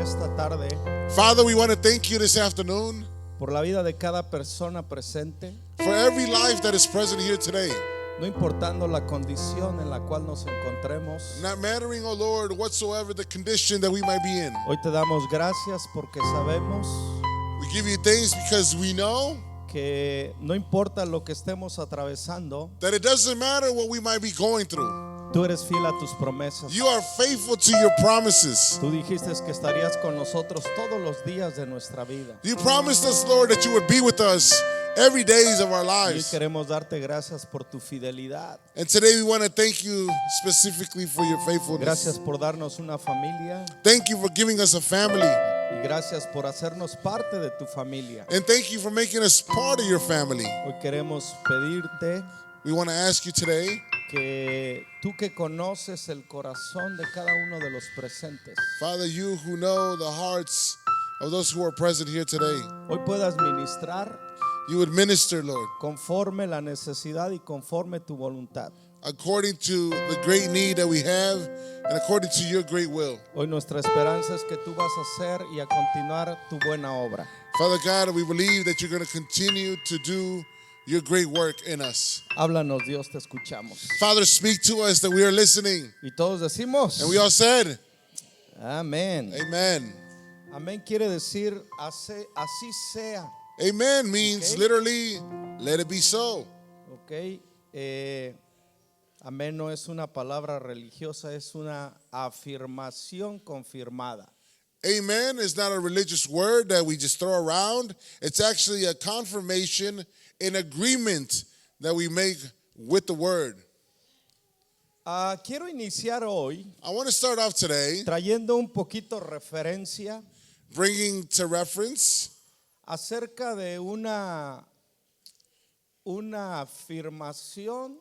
esta tarde Father, we want to thank you this afternoon por la vida de cada persona presente, for every life that is present here today. no importando la condición en la cual nos encontremos. Not mattering, oh Lord, whatsoever the condition that we might be in. Hoy te damos gracias porque sabemos We give you thanks because we know que no importa lo que estemos atravesando, that it doesn't matter what we might be going through. tú eres fiel a tus promesas. You are faithful to your promises. Tú dijiste que estarías con nosotros todos los días de nuestra vida. You promised us, Lord, that you would be with us every days of our Y hoy lives. queremos darte gracias por tu fidelidad. And today we want to thank you specifically for your faithfulness. Gracias por darnos una familia Thank you for giving us a family. y gracias por hacernos parte de tu familia. And thank you for making us part of your family. Hoy queremos pedirte We want to ask you today, que tú que conoces el corazón de cada uno de los presentes, Father, you who know the hearts of those who are present here today, hoy puedas ministrar you would minister, Lord, conforme la necesidad y conforme tu voluntad. according to the great need that we have and according to your great will. Hoy nuestra esperanza es que tú vas a hacer y a continuar tu buena obra. Father God, we believe that you're going to continue to do your great work in us. Háblanos, Dios, te escuchamos. Father, speak to us that we are listening. Y todos decimos, And we all said, amén. Amen. Amén quiere decir así sea. Amen means Okay. literally, let it be so. Ok. Amén no es una palabra religiosa, es una afirmación confirmada. Amen is not a religious word that we just throw around. It's actually a confirmation, an agreement that we make with the word. Quiero iniciar hoy I want to start off today trayendo un poquito referencia bringing to reference acerca de una afirmación,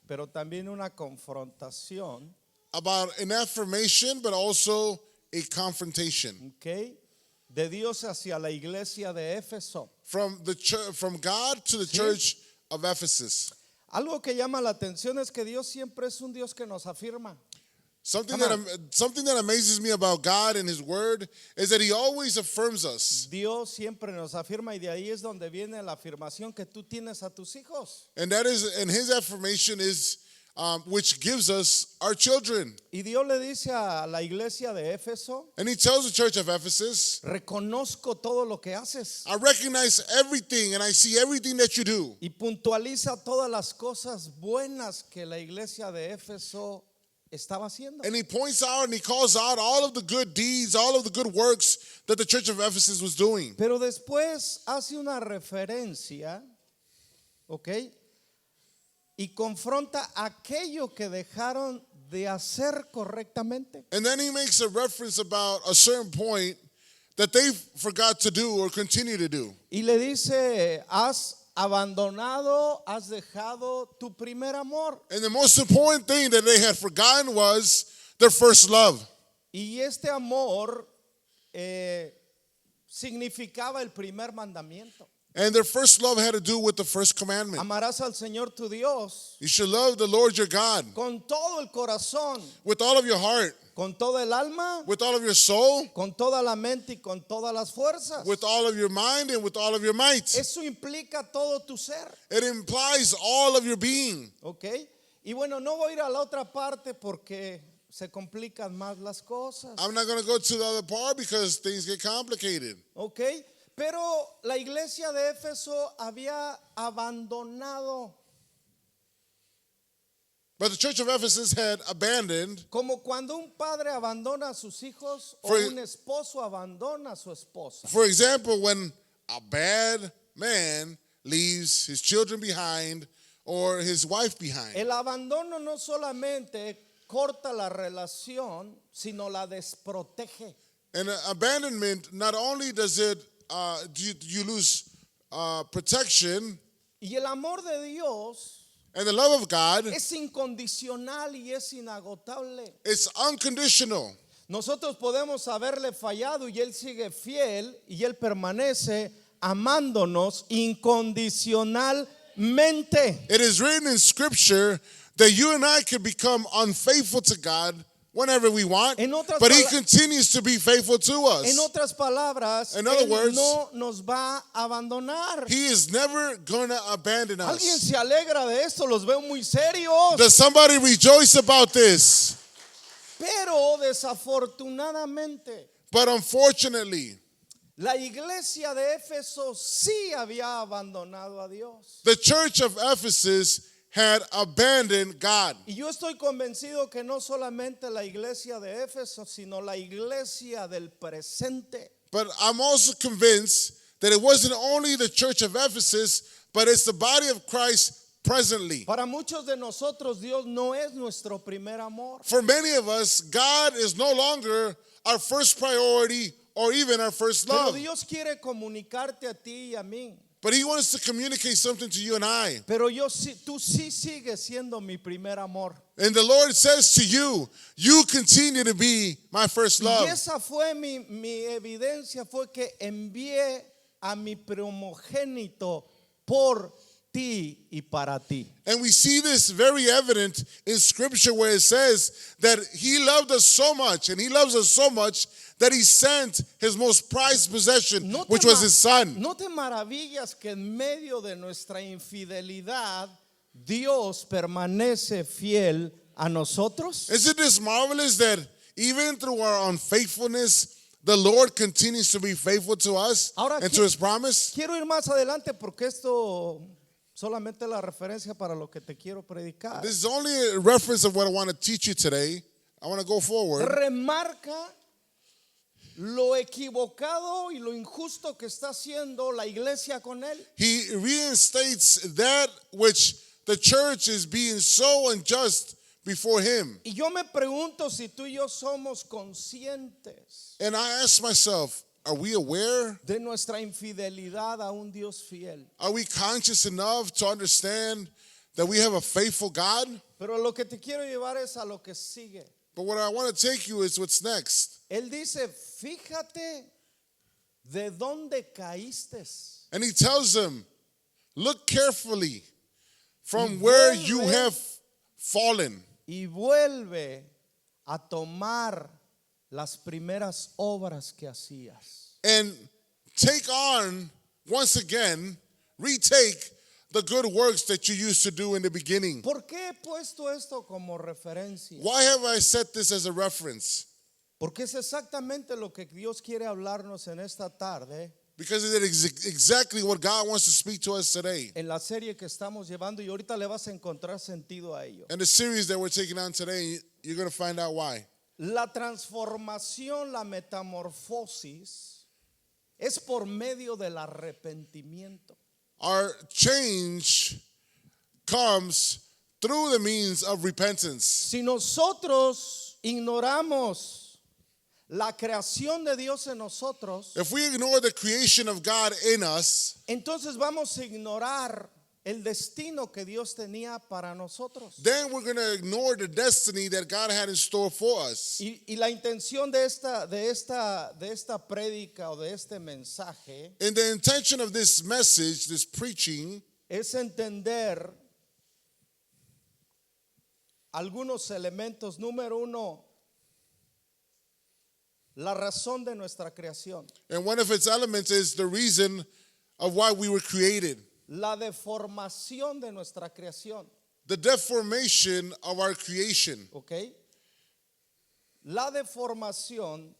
pero también una confrontación, about an affirmation, but also a confrontation ¿ok? De Dios hacia la iglesia de Éfeso. from the church, from God to the Sí. church of Ephesus. Algo que llama la atención es que Dios siempre es un Dios que nos afirma. Something Come that amazes me about God and His Word is that He always affirms us, Dios siempre nos afirma y de ahí es donde viene la afirmación que tú tienes a tus hijos. and His affirmation is which gives us our children. Y Dios le dice a la iglesia de Éfeso, And He tells the church of Ephesus, reconozco todo lo que haces I recognize everything and I see everything that you do. y puntualiza todas las cosas buenas que la iglesia de Éfeso estaba haciendo. And He points out and He calls out all of the good deeds, all of the good works that the church of Ephesus was doing. Pero después hace una referencia, ¿ok? Y confronta aquello que dejaron de hacer correctamente. And then He makes a reference about a certain point that they forgot to do or continue to do. Y le dice, has abandonado, has dejado tu primer amor. And the most important thing that they had forgotten was their first love. Y este amor significaba el primer mandamiento. And their first love had to do with the first commandment. Amarás al Señor tu Dios You should love the Lord your God con todo el corazón, with all of your heart, con toda el alma, with all of your soul, con toda la mente y con todas las fuerzas. with all of your mind, and with all of your might. Eso implica todo tu ser, It implies all of your being. ¿ok? Y bueno, no voy a ir a la otra parte porque se complican más las cosas, I'm not going to go to the other part because things get complicated. ¿ok? Pero la iglesia de Éfeso había abandonado, But the church of Ephesus had abandoned, como cuando un padre abandona a sus hijos o For- un esposo abandona a su esposa. for example, when a bad man leaves his children behind or his wife behind. El abandono no solamente corta la relación, sino la desprotege. And abandonment, not only does it, you lose protection, Y el amor de Dios and the love of God es incondicional y es inagotable. is unconditional. Nosotros podemos haberle fallado y Él sigue fiel y Él permanece amándonos incondicionalmente. It is written in Scripture that you and I could become unfaithful to God whenever we want. En otras But he pala- continues to be faithful to En us. otras palabras, In other Él words, no nos va a abandonar. He is never going to abandon Alguien us. se alegra de esto, los veo muy serios. Does somebody rejoice about this? Pero desafortunadamente, But unfortunately, la iglesia de Éfeso sí había abandonado a Dios. the church of Ephesus had abandoned God. Y yo estoy convencido que no solamente la iglesia de Éfeso, sino la iglesia del presente. But I'm also convinced that it wasn't only the church of Ephesus, but it's the body of Christ presently. Para muchos de nosotros Dios no es nuestro primer amor. For many of us, God is no longer our first priority or even our first Pero love. Dios quiere comunicarte a ti y a mí. But He wants to communicate something to you and I. Pero tú sí sigues siendo mi primer amor. And the Lord says to you, you continue to be my first Y love. esa fue mi evidencia, fue que envié a mi primogénito por ti y para ti. And we see this very evident in Scripture where it says that He loved us so much, and He loves us so much that He sent His most prized possession, which was His Son. ¿No te maravillas que en medio de nuestra infidelidad Dios permanece fiel a nosotros? Isn't this marvelous that even through our unfaithfulness, the Lord continues to be faithful to us Ahora, and to His promise? Quiero ir más adelante porque esto solamente es la referencia para lo que te quiero predicar. This is only a reference of what I want to teach you today. I want to go forward. Remarca lo equivocado y lo injusto que está haciendo la iglesia con él. He reinstates that which the church is being so unjust before Him. Y yo me pregunto si tú y yo somos conscientes And I ask myself, are we aware? de nuestra infidelidad a un Dios fiel. Are we conscious enough to understand that we have a faithful God? Pero lo que te quiero llevar es a lo que sigue. But what I want to take you is what's next. Él dice, fíjate de dónde caíste And He tells them, look carefully from where you have fallen. y vuelve a tomar las primeras obras que hacías. And take on, once again, retake the good works that you used to do in the beginning. ¿Por qué he puesto esto como referencia? Why have I set this as a reference? Porque es exactamente lo que Dios quiere hablarnos en esta tarde, Because it is exactly what God wants to speak to us today. en la serie que estamos llevando, y ahorita le vas a encontrar sentido a ello. And the series that we're taking on today, you're going to find out why. La transformación, la metamorfosis, es por medio del arrepentimiento. Our change comes through the means of repentance. Si nosotros ignoramos la creación de Dios en nosotros, If we ignore the creation of God in us, entonces vamos a ignorar el destino que Dios tenía para nosotros. then we're going to ignore the destiny that God had in store for us. Y la intención de esta prédica o de este mensaje And the intention of this message, this preaching, es entender algunos elementos. Número uno, la razón de nuestra creación. and one of its elements is the reason of why we were created. La deformación de nuestra creación. The deformation of our creation. ¿Ok? La deformación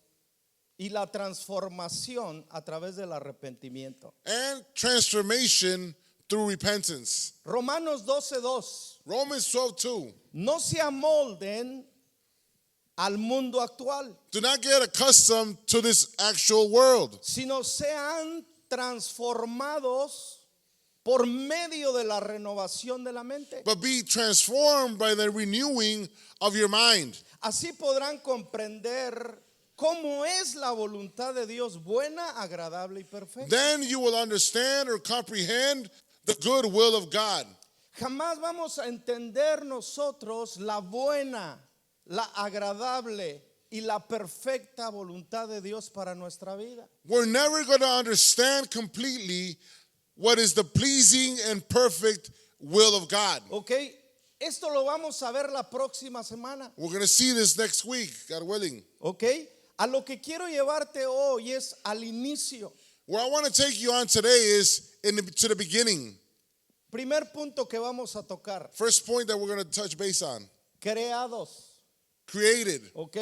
y la transformación a través del arrepentimiento. And transformation through repentance. Romanos 12:2. Romans 12:2. No se amolden al mundo actual, Do not get accustomed to this actual world, sino sean transformados por medio de la renovación de la mente. but be transformed by the renewing of your mind. Así podrán comprender cómo es la voluntad de Dios, buena, agradable y perfecta. Then you will understand or comprehend the good will of God. Jamás vamos a entender nosotros la buena, la agradable y la perfecta voluntad de Dios para nuestra vida. We're never going to understand completely what is the pleasing and perfect will of God. ¿Ok? Esto lo vamos a ver la próxima semana. We're going to see this next week, God willing. ¿Ok? A lo que quiero llevarte hoy es al inicio. Where I want to take you on today is to the beginning. Primer punto que vamos a tocar. First point that we're going to touch base on. Creados. Created. ¿Ok?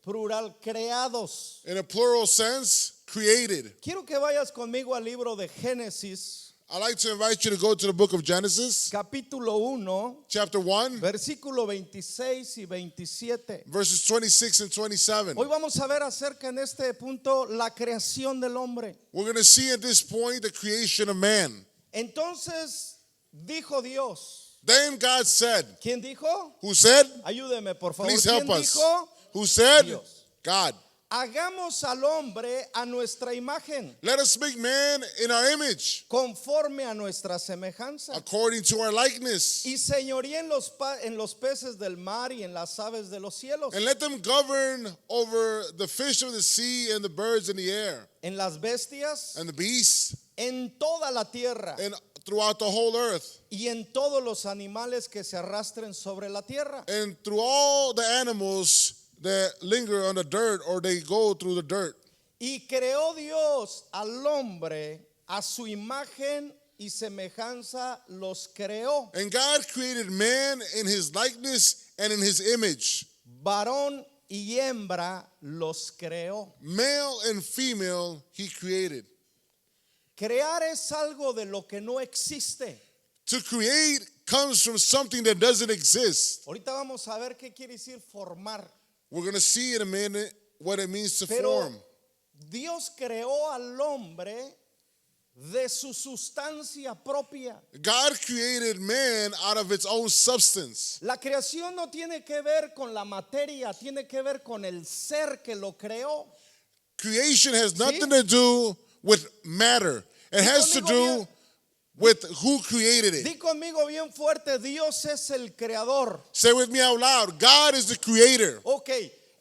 Plural, creados. In a plural sense, created. Quiero que vayas conmigo al libro de Génesis, I'd like to invite you to go to the book of Genesis, capítulo 1, chapter 1, versículo 26 y 27. verses 26 and 27. Hoy vamos a ver acerca en este punto la creación del hombre. We're going to see at this point the creation of man. Entonces dijo Dios. Then God said, ¿Quién dijo? who said? Ayúdeme, por favor. Please ¿Quién help us. dijo? Who said? Dios. God. Hagamos al hombre a nuestra imagen, Let us make man in our image, conforme a nuestra semejanza. according to our likeness. Y señoría en los peces del mar y en las aves de los cielos, And let them govern over the fish of the sea and the birds in the air en las bestias, and the beasts en toda la tierra and throughout the whole earth y en todos los animales que se arrastren sobre la tierra. and through all the animals that linger on the dirt or they go through the dirt. Y creó Dios al hombre a su imagen y semejanza los creó. And God created man in his likeness and in his image. Varón y hembra los creó. Male and female he created. Crear es algo de lo que no existe. To create comes from something that doesn't exist. Ahorita vamos a ver qué quiere decir formar. We're going to see in a minute what it means to Pero form. Dios creó al hombre de su sustancia propia. God created man out of its own substance. La creación no tiene que ver con la materia, tiene que ver con el ser que lo creó. Creation has nothing to do with matter. It has to do with who created it. Di conmigo bien fuerte, Dios es el creador. Say with me out loud, God is the creator. Ok,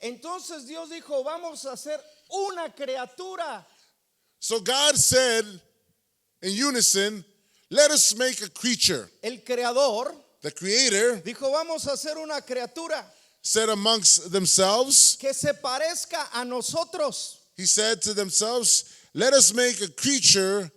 entonces Dios dijo, vamos a hacer una criatura. So God said in unison, let us make a creature. El creador The creator dijo, vamos a hacer una criatura said amongst themselves, que se parezca a nosotros. he said to themselves, let us make a creature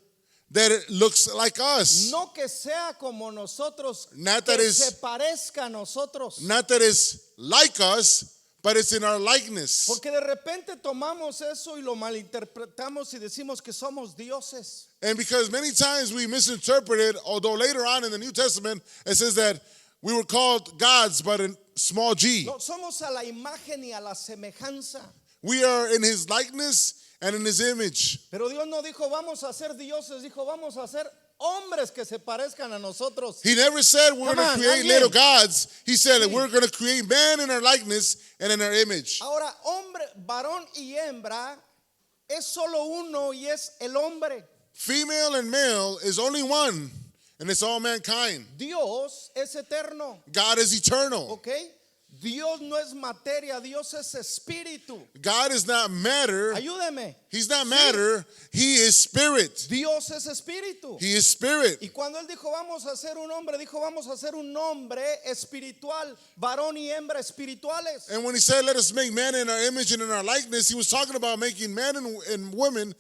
that it looks like us. No que sea como nosotros, Not que that is- se parezca a nosotros. Not that it's like us, but it's in our likeness. Porque de repente tomamos eso y lo malinterpretamos y decimos que somos dioses. And because many times we misinterpret it, although later on in the New Testament it says that we were called gods, but in small g. No, somos a la imagen y a la semejanza. We are in his likeness and in his image. Pero Dios no dijo vamos a ser dioses, dijo vamos a ser hombres que se parezcan a nosotros. He never said we're Come going to on, create alguien. little gods. He said that Sí. we're going to create man in our likeness and in our image. Ahora, hombre, varón y hembra es solo uno y es el hombre. Female and male is only one, and it's all mankind. Dios es eterno, God is eternal. ¿ok? Dios no es materia, Dios es espíritu. God is not matter. Ayúdeme. He's not matter. He is spirit. Dios es espíritu. He is spirit. Y cuando él dijo vamos a hacer un hombre, dijo vamos a hacer un hombre espiritual, varón y hembra espirituales. And when he said, let us make man in our image and in our likeness, he was talking about making man and women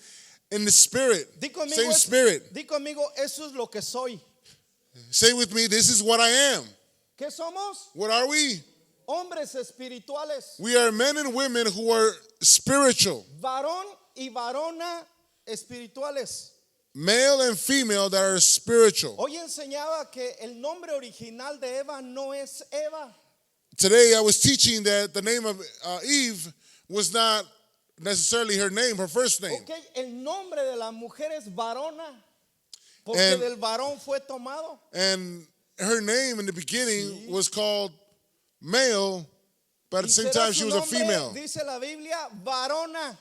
in the spirit. Di conmigo, Same spirit. di conmigo, eso es lo que soy. Say with me, this is what I am. ¿Qué somos? What are we? Hombres espirituales. We are men and women who are spiritual, Varón y varona espirituales. male and female that are spiritual. Hoy enseñaba que el nombre original de Eva no es Eva. Today I was teaching that the name of Eve was not necessarily her name, her first name. Ok, el nombre de la mujer es varona. Porque And- del varón fue tomado. And her name in the beginning was called male, but at the Y same será time su she was a nombre, female. dice la Biblia, varona.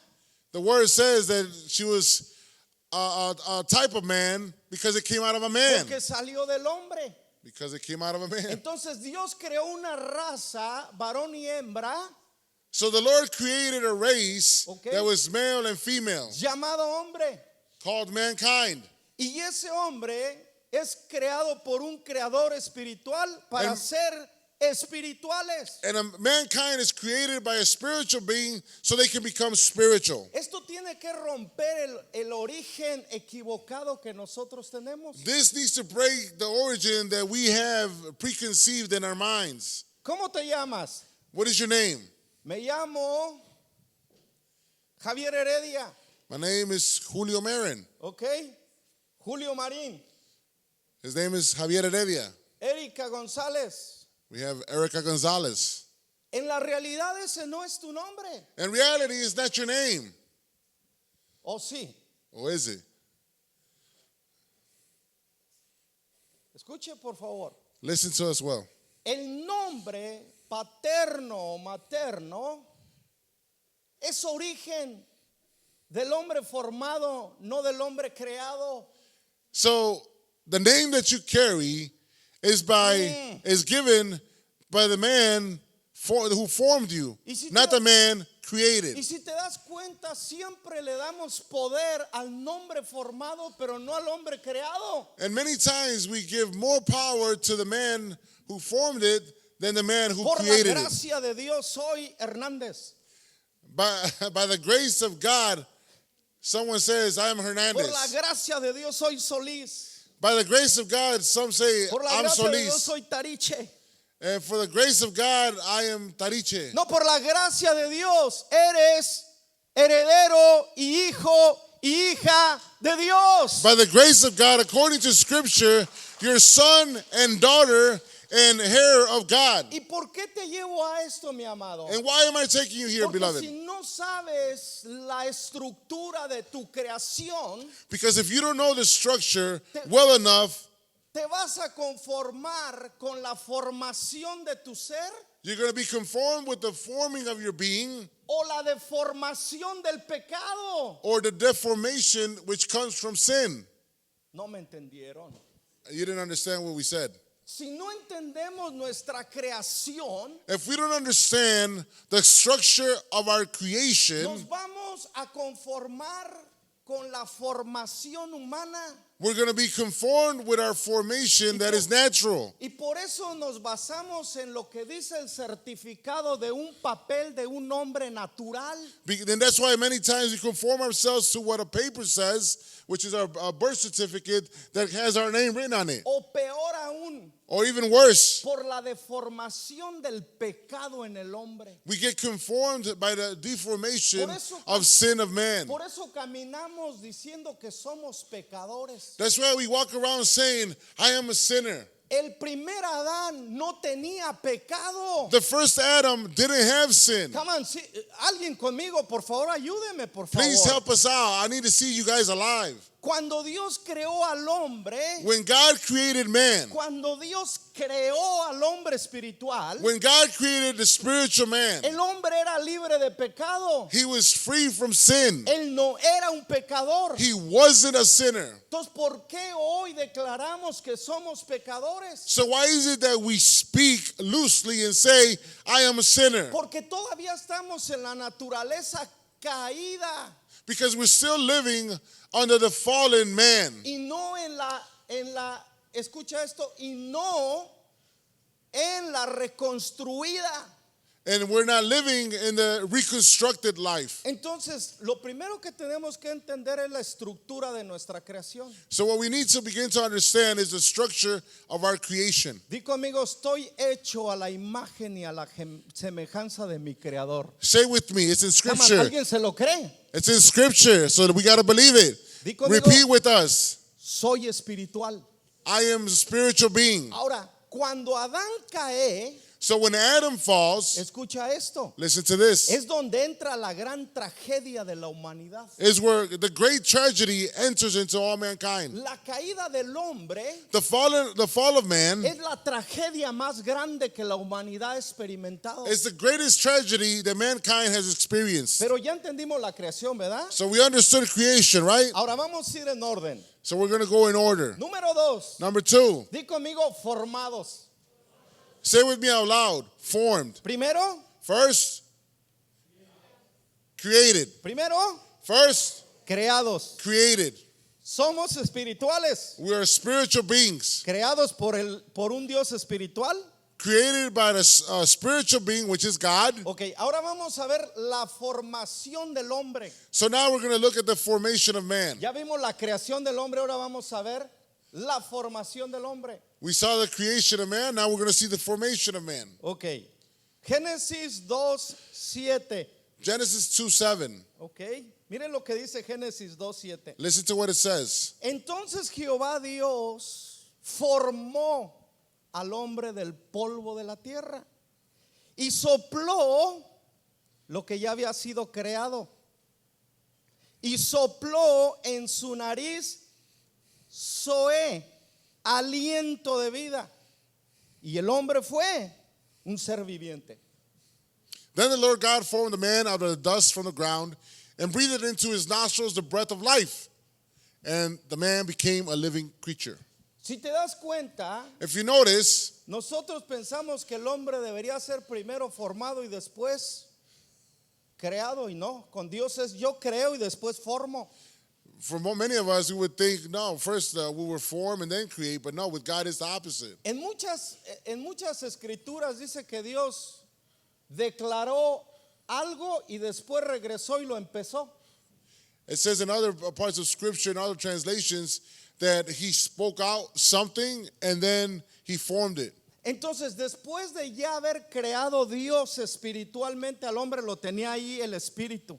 The word says that she was a type of man because it came out of a man. Porque salió del hombre. Because it came out of a man. Entonces Dios creó una raza, varón y hembra, So the Lord created a race Okay. that was male and female, llamado hombre. called mankind. Y ese hombre es creado por un creador espiritual para And- ser espirituales. And mankind is created by a spiritual being so they can become spiritual. Esto tiene que romper el origen equivocado que nosotros tenemos. This needs to break the origin that we have preconceived in our minds. ¿Cómo te llamas? What is your name? Me llamo Javier Heredia, My name is Julio Marin. ¿ok? Julio Marín, His name is Javier Heredia. Erika González. We have Erica Gonzalez. En la realidad ese no es tu nombre. In reality, it's not your name. ¿O sí? Or is it? Escuche por favor. Listen to us well. El nombre paterno o materno es origen del hombre formado, no del hombre creado. So the name that you carry is given by the man who formed you, Y si not te- the man created. Y si te das cuenta, siempre le damos poder al nombre formado, pero no al hombre creado. And many times we give more power to the man who formed it than the man who Por la created it. gracia de Dios soy Hernández. By the grace of God, someone says, I am Por la Hernandez. gracia de Dios soy Solís. By the grace of God, some say, Por la I'm gracia de Dios Solis. soy Tariche. And for the grace of God, I am Tariche. No, por la gracia de Dios eres heredero y hijo y hija de Dios. By the grace of God, according to Scripture, you're son and daughter and heir of God. ¿Y por qué te llevo a esto, mi amado? And why am I taking you here, Porque beloved? si no sabes la estructura de tu creación, Because if you don't know the structure well enough, te vas a conformar con la formación de tu ser you're going to be conformed with the forming of your being o la deformación del pecado. or the deformation which comes from sin. No me entendieron. You didn't understand what we said. Si no entendemos nuestra creación, If we don't understand the structure of our nos creation, vamos a conformar con la formación humana. we're going to be conformed with our formation that is natural. Y por eso nos basamos en lo que dice el certificado de un papel de un hombre natural. Then that's why many times we conform ourselves to what a paper says, which is our birth certificate that has our name written on it. O peor aún, Or even worse, por la deformación del pecado en el hombre. we get conformed by the deformation Por eso- of sin of man. Por eso caminamos diciendo que somos pecadores. That's why we walk around saying, I am a sinner. El primer Adán no tenía pecado. The first Adam didn't have sin. Come on, sí, alguien conmigo, por favor, ayúdeme, por favor. Please help us out. I need to see you guys alive. Cuando Dios creó al hombre, When God created man, cuando Dios creó al hombre espiritual, when God created the spiritual man, el hombre era libre de pecado. he was free from sin. Él no era un pecador. He wasn't a sinner. Entonces, ¿por qué hoy declaramos que somos pecadores? So why is it that we speak loosely and say, I am a sinner? Porque todavía estamos en la naturaleza caída Because we're still living under the fallen man. y no escucha esto, y no en la reconstruida. And we're not living in the reconstructed life. Entonces, lo primero que tenemos que entender es la estructura de nuestra creación. So what we need to begin to understand is the structure of our creation. Di conmigo, estoy hecho a la imagen y a la semejanza de mi creador. Say with me, it's in Come on, Scripture. ¿alguien se lo cree? It's in Scripture, so that we got to believe it. Di conmigo, Repeat with us. soy espiritual. I am a spiritual being. Ahora, cuando Adán cae, So when Adam falls, escucha esto, listen to this, es donde entra la gran tragedia de la humanidad. is where the great tragedy enters into all mankind. La caída del hombre The fall of man es la tragedia más grande que la humanidad ha experimentado. is the greatest tragedy that mankind has experienced. Pero ya entendimos la creación, ¿verdad? So we understood creation, right? Ahora vamos a ir en orden. So we're going to go in order. Número 2, Number 2, di conmigo, formados. say with me out loud, formed. Primero, First, created. primero, First, creados. created. Somos espirituales, We are spiritual beings, creados por un Dios espiritual. created by the spiritual being, which is God. Ok, ahora vamos a ver la formación del hombre. So now we're going to look at the formation of man. Ya vimos la creación del hombre, ahora vamos a ver la formación del hombre. We saw the creation of man, now we're going to see the formation of man. Ok, Génesis 2:7. Genesis 2:7. Ok, miren lo que dice Génesis 2:7. Listen to what it says. Entonces Jehová Dios formó al hombre del polvo de la tierra y sopló lo que ya había sido creado y sopló en su nariz Zoé, aliento de vida, y el hombre fue un ser viviente. Then the Lord God formed the man out of the dust from the ground and breathed into his nostrils the breath of life, and the man became a living creature. Si te das cuenta, If you notice, nosotros pensamos que el hombre debería ser primero formado y después creado, y no, con Dios es yo creo y después formo. for many of us, we would think, no, first we were formed and then create, but no, with God it's the opposite. En muchas escrituras dice que Dios declaró algo y después regresó y lo empezó. It says in other parts of Scripture, in other translations, that he spoke out something and then he formed it. Entonces, después de ya haber creado Dios espiritualmente al hombre, lo tenía ahí el espíritu.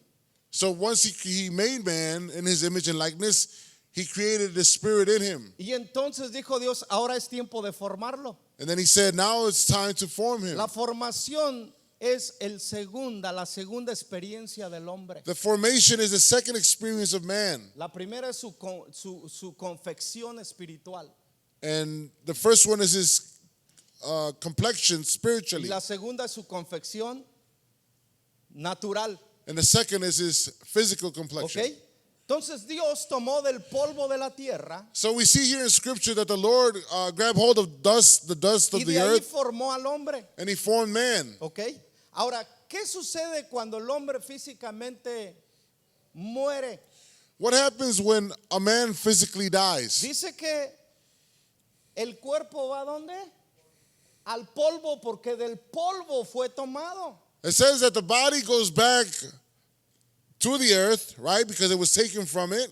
So once he made man in his image and likeness, he created the spirit in him. Y entonces dijo Dios, ahora es tiempo de formarlo. And then he said, now it's time to form him. La formación es la segunda experiencia del hombre. The formation is the second experience of man. La primera es su confección espiritual. And the first one is his complexion Y spiritually. la segunda es su confección natural. And the second is his physical complexion. ¿Ok? Entonces Dios tomó del polvo de la tierra So we see here in Scripture that the Lord grabbed hold of the dust y of de the ahí earth, formó al hombre. and he formed man. ¿Ok? Ahora, ¿qué sucede cuando el hombre físicamente muere? What happens when a man physically dies? Dice que el cuerpo va ¿a dónde? Al polvo, porque del polvo fue tomado. It says that the body goes back to the earth, right? Because it was taken from it.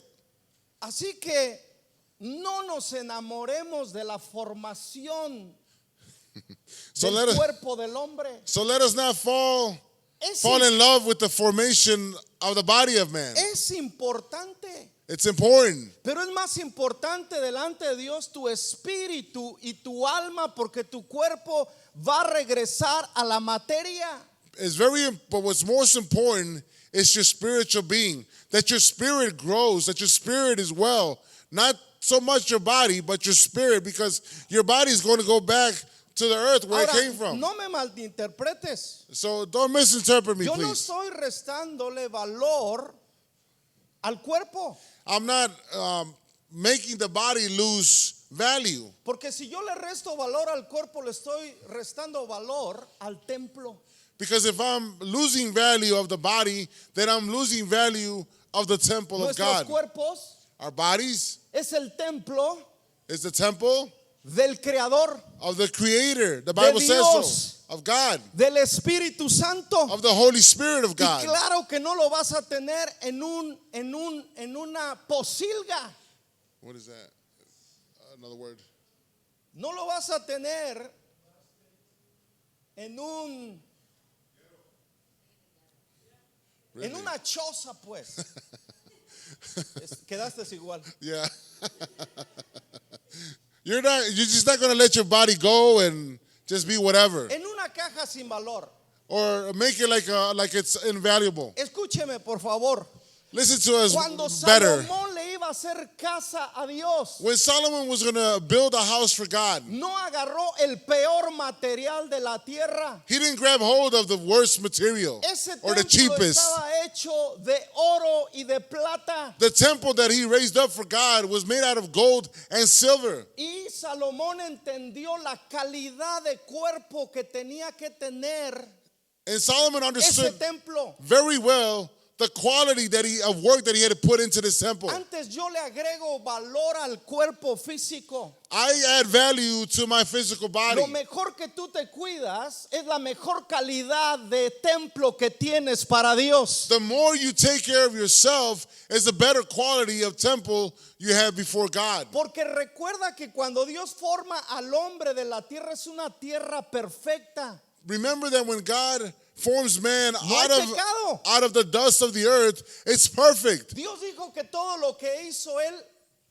Así que no nos enamoremos de la formación So del let us, cuerpo del hombre. so let us not fall Es, in love with the formation of the body of man. es importante, It's important. pero es más importante delante de Dios tu espíritu y tu alma, porque tu cuerpo va a regresar a la materia. It's but what's most important is your spiritual being. That your spirit grows, that your spirit is well. Not so much your body, but your spirit, because your body is going to go back to the earth where Ahora, it came from. no me malinterpretes. So don't misinterpret me, Yo no please. estoy restándole valor al cuerpo, I'm not making the body lose value. porque si yo le resto valor al cuerpo, le estoy restando valor al templo. Because if I'm losing value of the body, then I'm losing value of the temple of Nuestros God. cuerpos Our bodies es el templo is the temple del Creador, of the Creator. The Bible says Dios. so. Of God. del Espíritu Santo. Of the Holy Spirit of Y God. claro que no lo vas a tener en una posilga. What is that? Another word. No lo vas a tener en una choza, pues. Quedaste igual. Yeah. You're just not going to let your body go and just be whatever. En una caja sin valor. Or make it like it's invaluable. Escúcheme, por favor. Listen to us Cuando better. Salomón le iba a hacer casa a Dios, When Solomon was going to build a house for God, no agarró el peor material de la tierra. he didn't grab hold of the worst material Ese or the templo cheapest. estaba hecho de oro y de plata. The temple that he raised up for God was made out of gold and silver. Y Salomón entendió la calidad de cuerpo que tenía que tener And Solomon ese understood templo. very well the quality of work that he had to put into this temple. Antes yo le agrego valor al cuerpo físico. I add value to my physical body. Lo mejor que tú te cuidas es la mejor calidad de templo que tienes para Dios. The more you take care of yourself is the better quality of temple you have before God. Porque recuerda que cuando Dios forma al hombre de la tierra es una tierra perfecta. Remember that when God forms man No hay pecado. out of the dust of the earth, it's perfect. Dios dijo que todo lo que hizo él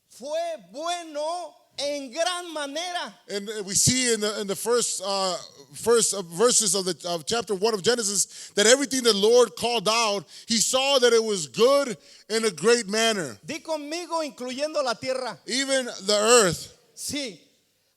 fue bueno en gran manera. And we see in the first verses of chapter 1 of Genesis that everything the Lord called out, he saw that it was good in a great manner. Di conmigo, incluyendo la tierra. Even the earth. Sí,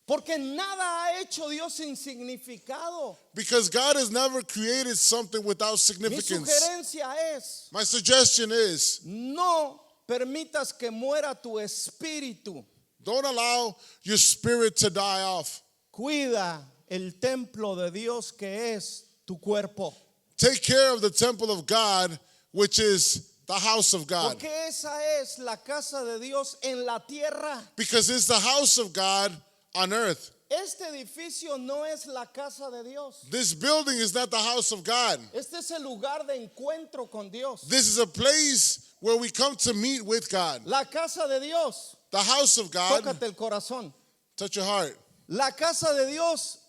porque nada ha hecho Dios sin significado. Because God has never created something without Mi significance. sugerencia es, My suggestion is, no permitas que muera tu espíritu. don't allow your spirit to die off. Cuida el templo de Dios que es tu cuerpo. Take care of the temple of God, which is the house of God. Porque esa es la casa de Dios en la tierra. Because it's the house of God on earth. Este edificio no es la casa de Dios. This building is not the house of God. Este es el lugar de encuentro con Dios. This is a place where we come to meet with God. La casa de Dios. The house of God. Tócate el corazón. Touch your heart. La casa de Dios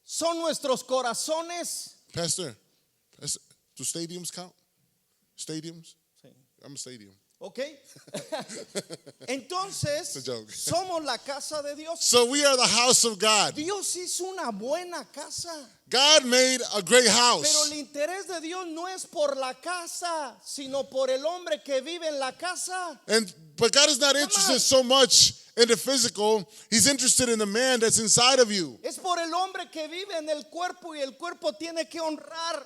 son nuestros corazones. Pastor, do stadiums count? Stadiums? Sí. I'm a stadium. ¿Ok? Entonces, It's a joke. somos la casa de Dios. So we are the house of God. Dios hizo una buena casa. God made a great Pero house. el interés de Dios no es por la casa, sino por el hombre que vive en la casa. But God is not interested so much in the physical. He's interested in the man that's inside of you. Es por el hombre que vive en el cuerpo y el cuerpo tiene que honrar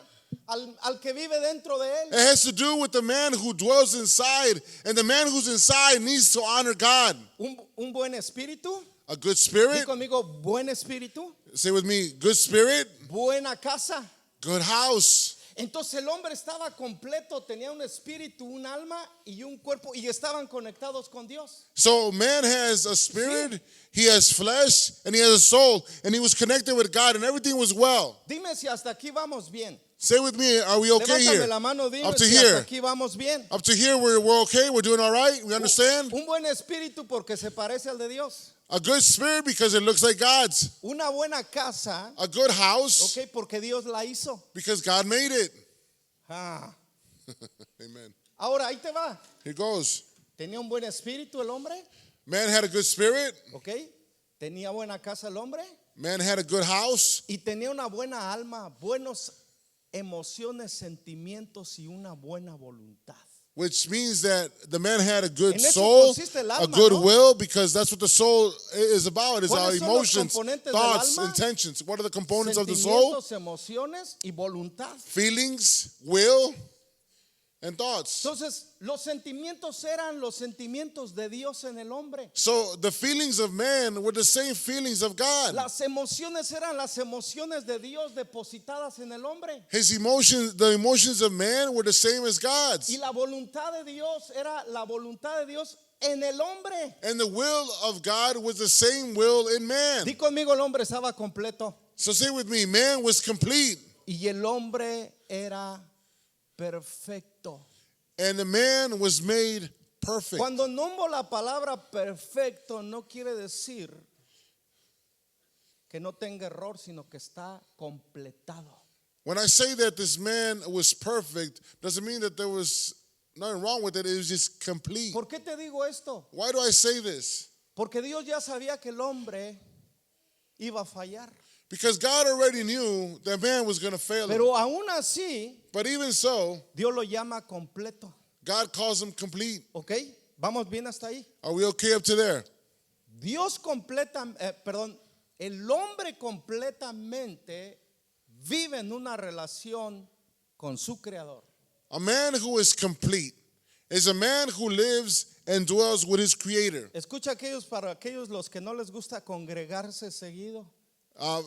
al que vive dentro de él. It has to do with the man who dwells inside, and the man who's inside needs to honor God. Un buen espíritu. A good Di spirit. conmigo, buen espíritu. Say with me, good spirit, Buena casa. good house. Entonces el hombre estaba completo, tenía un espíritu, un alma y un cuerpo y estaban conectados con Dios. So man has a spirit, he has flesh, and he has a soul, and he was connected with God, and everything was well. Dime si hasta aquí vamos bien. Say with me, are we okay Levántame here? la mano, dime Up to si here. hasta aquí vamos bien. Up to here, we're okay, we're doing all right, we understand? Un buen espíritu porque se parece al de Dios. A good spirit because it looks like God's. Una buena casa, A good house ok, porque Dios la hizo. because God made it. Ah. Amen. Ahora ahí te va. Here goes. Tenía un buen espíritu el hombre, Man had a good spirit, ok. Tenía buena casa el hombre man had a good house, y tenía una buena alma, buenos emociones, sentimientos y una buena voluntad. which means that the man had a good En eso soul, consiste el a alma, good ¿no? will, because that's what the soul is about. It's our ¿Cuáles son los emotions, componentes del thoughts, alma? intentions. What are the components of the soul? Sentimientos, emociones y voluntad. Feelings, will, and thoughts. Entonces, los sentimientos eran los sentimientos de Dios en el hombre. So the feelings of man were the same feelings of God. Las emociones eran las emociones de Dios depositadas en el hombre. His emotions, the emotions of man were the same as God's. Y la voluntad de Dios era la voluntad de Dios en el hombre. And the will of God was the same will in man. Di conmigo, el hombre estaba completo. So say with me, man was complete. Y el hombre era perfecto. And the man was made perfect. Cuando nombro la palabra perfecto, no quiere decir que no tenga error, sino que está completado. When I say that this man was perfect, doesn't mean that there was nothing wrong with it. It was just complete. ¿Por qué te digo esto? Why do I say this? Porque Dios ya sabía que el hombre iba a fallar. Because God already knew that man was going to fail him. Pero aún así, But even so, Dios lo llama completo. God calls him complete. ¿Ok? ¿Vamos bien hasta ahí? Are we okay up to there? Dios completa, el hombre completamente vive en una relación con su creador. A man who is complete is a man who lives and dwells with his creator. Escucha para aquellos los que no les gusta congregarse seguido.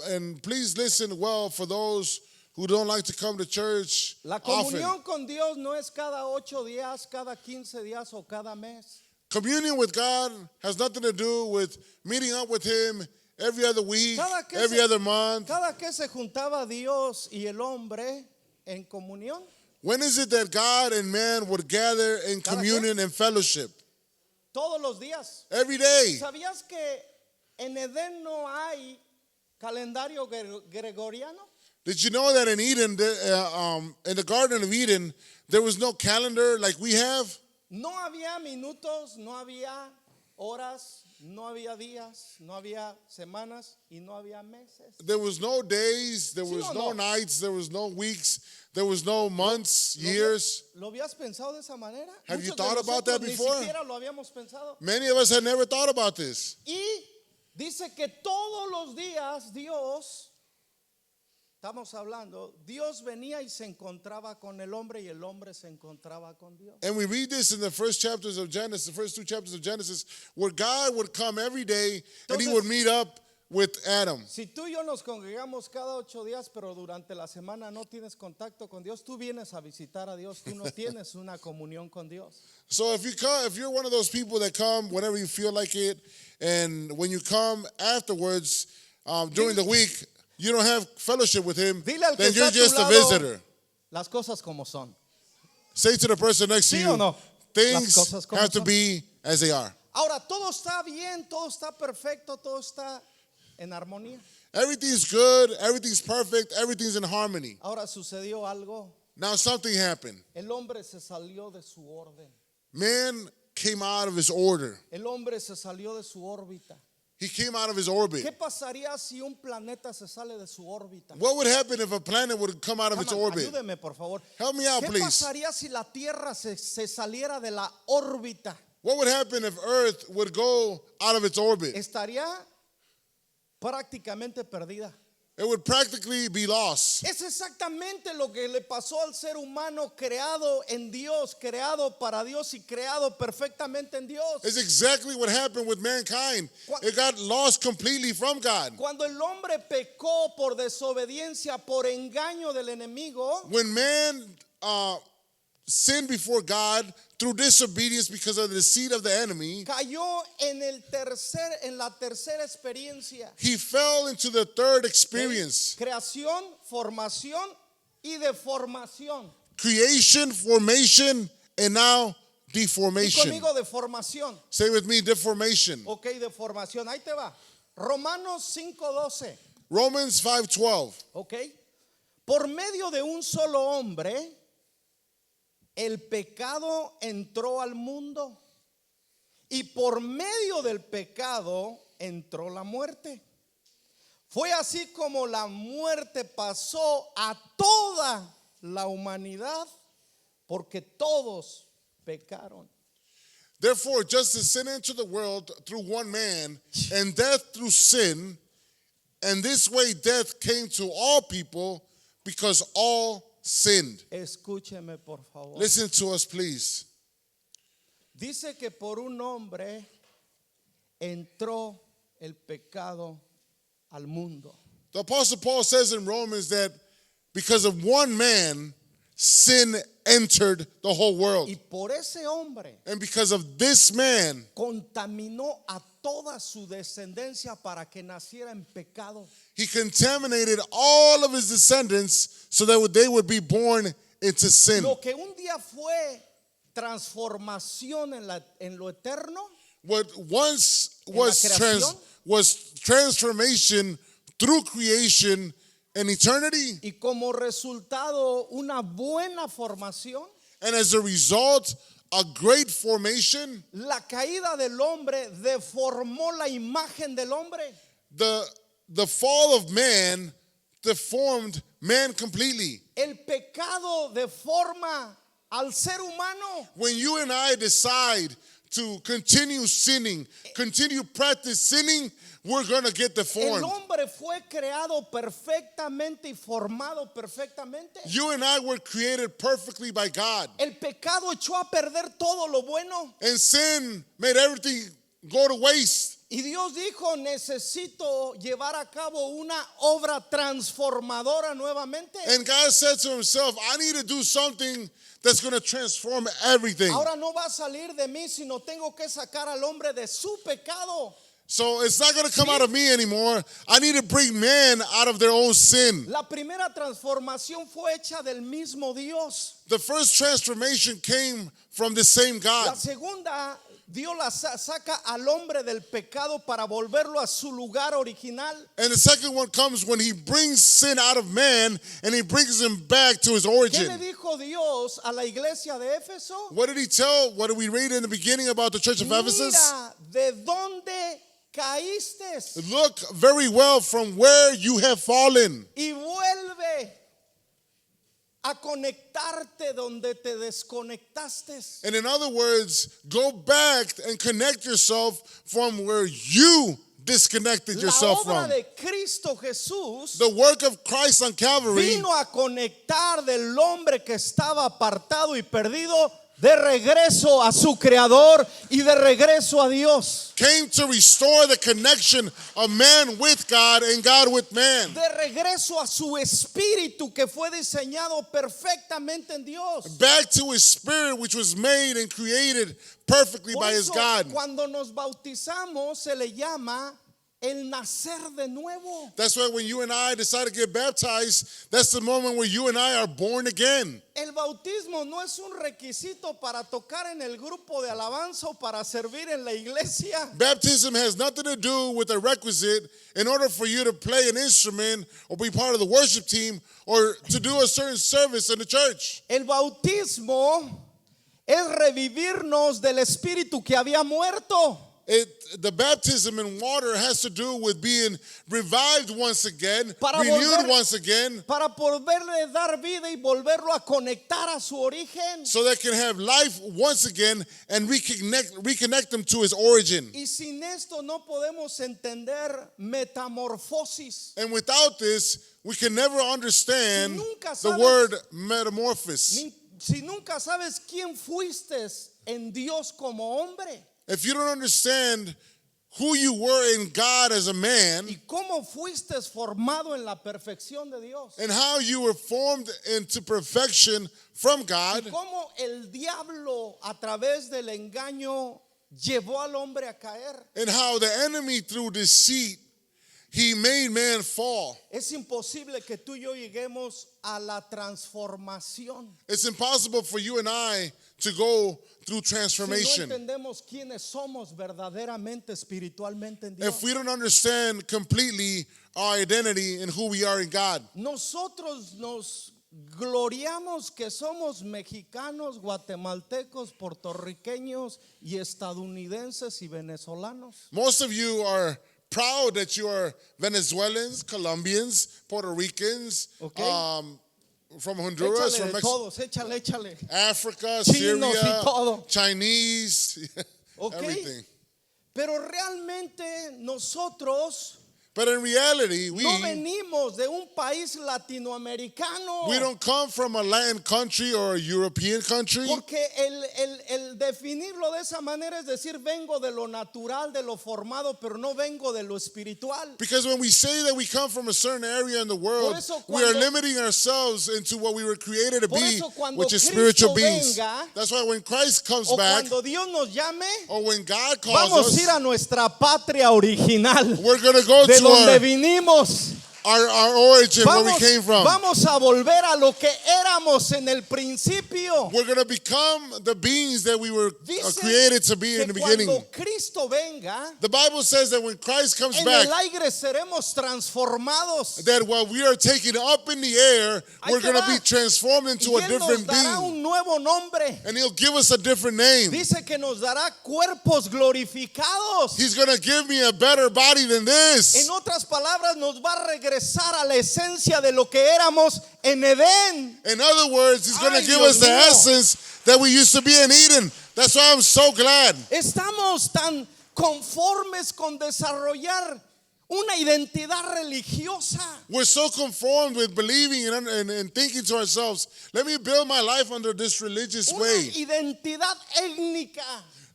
And please listen well for those who don't like to come to church La often. comunión con Dios no es cada 8 días, cada 15 días o cada mes. Communion with God has nothing to do with meeting up with Him every other week, every other month. Cada que se juntaba Dios y el hombre en comunión. When is it that God and man would gather in ¿Cada communion and fellowship? Todos los días. Every day. ¿Sabías que en Edén no hay calendario gregoriano? Did you know that in Eden, in the Garden of Eden, there was no calendar like we have? No había minutos, no había horas, no había días, no había semanas y no había meses. There was no days, there ¿Sí was o no no? nights, there was no weeks, there was no months, years. ¿Lo habías pensado de esa manera? Have you Muchos de thought about that nosotros before? Ni siquiera lo habíamos pensado. Many of us had never thought about this. Y dice que todos los días Dios, estamos hablando, Dios venía y se encontraba con el hombre y el hombre se encontraba con Dios. And we read this in the first chapters of Genesis, the first 2 chapters of Genesis, where God would come every day and He Entonces, would meet up with Adam. Si tú y yo nos congregamos cada 8 días, pero durante la semana no tienes contacto con Dios, tú vienes a visitar a Dios, tú no tienes una comunión con Dios. So if you're one of those people that come whenever you feel like it, and when you come afterwards during the week, you don't have fellowship with Him, Dile al que then está you're a tu just a lado visitor. las cosas como son. Say to the person next to ¿Sí you, o no? things Las cosas como have to son. be as they are. Ahora, todo está bien, todo está perfecto, todo está en armonía. Everything's good, everything's perfect, everything's in harmony. Ahora sucedió algo. Now something happened. El hombre se salió de su orden. Man came out of his order. El hombre se salió de su órbita. He came out of his orbit. ¿Qué pasaría si un planeta se sale de su órbita? What would happen if a planet would come out of its Come on, orbit? ayúdeme, por favor. Help me out, ¿Qué please. pasaría si la Tierra se saliera de la órbita? What would happen if Earth would go out of its orbit? Estaría prácticamente perdida. It would practically be lost. Es exactamente lo que le pasó al ser humano creado en Dios, creado para Dios y creado perfectamente en Dios. It's exactly what happened with mankind. It got lost completely from God. Cuando el hombre pecó por desobediencia, por engaño del enemigo, When man sinned before God through disobedience because of the deceit of the enemy, cayó en la tercera experiencia. he fell into the third experience. Creación, formación y deformación. Creation, formation, and now Y deformation. conmigo deformación. Say with me, deformation. Ok, deformación. Ahí te va. Romanos 5:12. Romans 5:12. Ok. Por medio de un solo hombre, el pecado entró al mundo. Y por medio del pecado entró la muerte. Fue así como la muerte pasó a toda la humanidad, porque todos pecaron. Therefore, just as sin entered the world through one man, and death through sin, and this way death came to all people because all sinned. Escúcheme, por favor. Listen to us, please. Dice que por un hombre entró el pecado al mundo. The Apostle Paul says in Romans that because of one man, sin entered the whole world. Y por ese hombre And because of this man, contaminó a toda su descendencia para que naciera en pecado. he contaminated all of his descendants so that they would be born into sin. Lo que un día fue transformación en lo eterno, What once En la was creación. was transformation through creation and eternity, y como resultado una buena formación, and as a result, a great formation. la caída del hombre deformó la imagen del hombre. The fall of man deformed man completely. El pecado deforma al ser humano. When you and I decide to continue sinning, continue practice sinning, we're going to get El deformed. hombre fue creado perfectamente y formado perfectamente. You and I were created perfectly by God. El pecado echó a perder todo lo bueno. And sin made everything go to waste. Y Dios dijo, necesito llevar a cabo una obra transformadora nuevamente. And God said to himself, I need to do something that's going to transform everything. Ahora no va a salir de mí, sino tengo que sacar al hombre de su pecado. So it's not going to come out of me anymore. I need to bring man out of their own sin. La primera transformación fue hecha del mismo Dios. The first transformation came from the same La God. segunda, Dios la saca al hombre del pecado para volverlo a su lugar original. And the second one comes when he brings sin out of man and he brings him back to his ¿Qué le origin. dijo Dios a la iglesia de Éfeso? What did he tell? What did we read in the beginning about the church of Ephesus? Mira de dónde caíste Look very well from where you have fallen y vuelve a conectarte donde te desconectaste. and in other words, go back and connect yourself from where you disconnected La yourself obra from. de Cristo Jesús The work of Christ on Calvary vino a conectar del hombre que estaba apartado y perdido de regreso a su creador y de regreso a Dios. came to restore the connection of man with God and God with man. De regreso a su espíritu que fue diseñado perfectamente en Dios. Back to his spirit which was made and created perfectly Por by his eso, God. cuando nos bautizamos se le llama el nacer de nuevo. That's why when you and I decide to get baptized, that's the moment where you and I are born again. El bautismo no es un requisito para tocar en el grupo de alabanza o para servir en la iglesia. Baptism has nothing to do with a requisite in order for you to play an instrument or be part of the worship team or to do a certain service in the church. El bautismo es revivirnos del espíritu que había muerto. The baptism in water has to do with being revived once again, Para renewed once again, para poderle dar vida y volverlo a conectar a su origen. so they can have life once again and reconnect them to his origin. Y sin esto no podemos entender metamorfosis. And without this, we can never understand Si nunca the sabes- word metamorphosis. Si nunca sabes quién fuiste en Dios como hombre If you don't understand who you were in God as a man y cómo fuiste formado en la perfección de Dios, and how you were formed into perfection from y God, cómo el diablo a través del engaño llevó al hombre a caer, and how the enemy through deceit he made man fall. es imposible que tú y yo lleguemos a la transformación It's impossible for you and I to go through si no transformation entendemos quiénes somos verdaderamente espiritualmente en Dios. if we don't understand completely our identity and who we are in God. Nosotros nos gloriamos que somos mexicanos, guatemaltecos, puertorriqueños y estadounidenses y venezolanos. Most of you are proud that you are Venezuelans, Colombians, Puerto Ricans, Okay. from Honduras, Échale from de Mexico, todos, échale. Africa, Chinos y Syria, todo. Chinese, Okay. everything. Pero realmente nosotros But in reality, we no venimos de un país latinoamericano. don't come from a Latin country or a European country. Porque el definirlo de esa manera es decir, vengo de lo natural, de lo formado, pero no vengo de lo espiritual. Because when we say that we come from a certain area in the world, Por eso we are cuando- limiting ourselves into what we were created to Por be, eso cuando which is Cristo spiritual beings. venga, That's why when Christ comes O back, cuando Dios nos llame, or when God calls vamos a ir us, a nuestra patria original, we're going to go de to donde vinimos. our origin, where we came from. Vamos a volver a lo que éramos en el principio. We're going to become the beings that we were Dice created to be in the que beginning. cuando Cristo venga, The Bible says that when Christ comes en back, el aire seremos transformados. that while we are taken up in the air, Ahí we're te going to va. be transformed Y into a Él nos different dará being. un nuevo nombre. And He'll give us a different name. Dice que nos dará cuerpos glorificados. He's going to give me a better body than this. En otras palabras, nos va a regresar a la esencia de lo que éramos en Edén. In other words, He's going Ay, to give Dios us the mío. essence that we used to be in Eden. That's why I'm so glad. Estamos tan conformes con desarrollar una identidad religiosa. We're so conformed with believing and thinking to ourselves, let me build my life under this religious Una way. identidad étnica.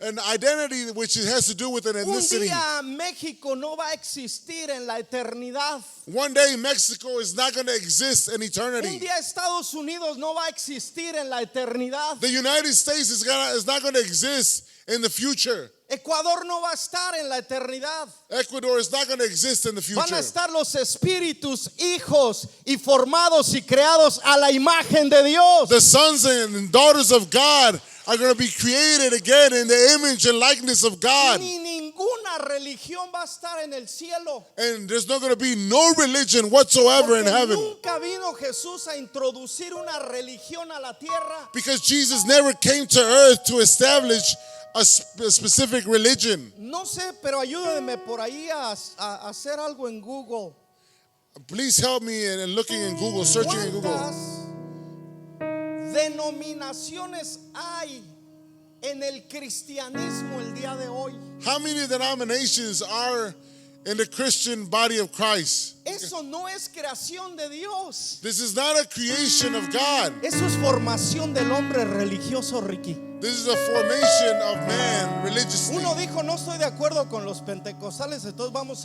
an identity which it has to do with an Un ethnicity. día México no va a existir en la eternidad. One day Mexico is not going to exist in Un eternity. día Estados Unidos no va a existir en la eternidad. The United States is not going to exist in the future. Ecuador no va a estar en la eternidad. Ecuador is not going to exist in the Van future. a estar los espíritus, hijos y formados y creados a la imagen de Dios. The sons and daughters of God are going to be created again in the image and likeness of God. Ni ninguna religión va a estar en el cielo. And there's not going to be no religion whatsoever in Porque heaven. nunca vino Jesús a introducir una religión a la tierra. Because Jesus never came to earth to establish a specific religion. No sé, pero ayúdenme por ahí a hacer algo en Google. Please help me in looking in Google, searching in Google. ¿Cuántas denominaciones hay en el cristianismo el día de hoy? How many denominations are in the Christian body of Christ? Eso no es creación de Dios. This is not a creation of God. Eso es formación del hombre religioso, Ricky. This is a formation of man religiously. Uno dijo, no estoy de acuerdo con los pentecostales, entonces vamos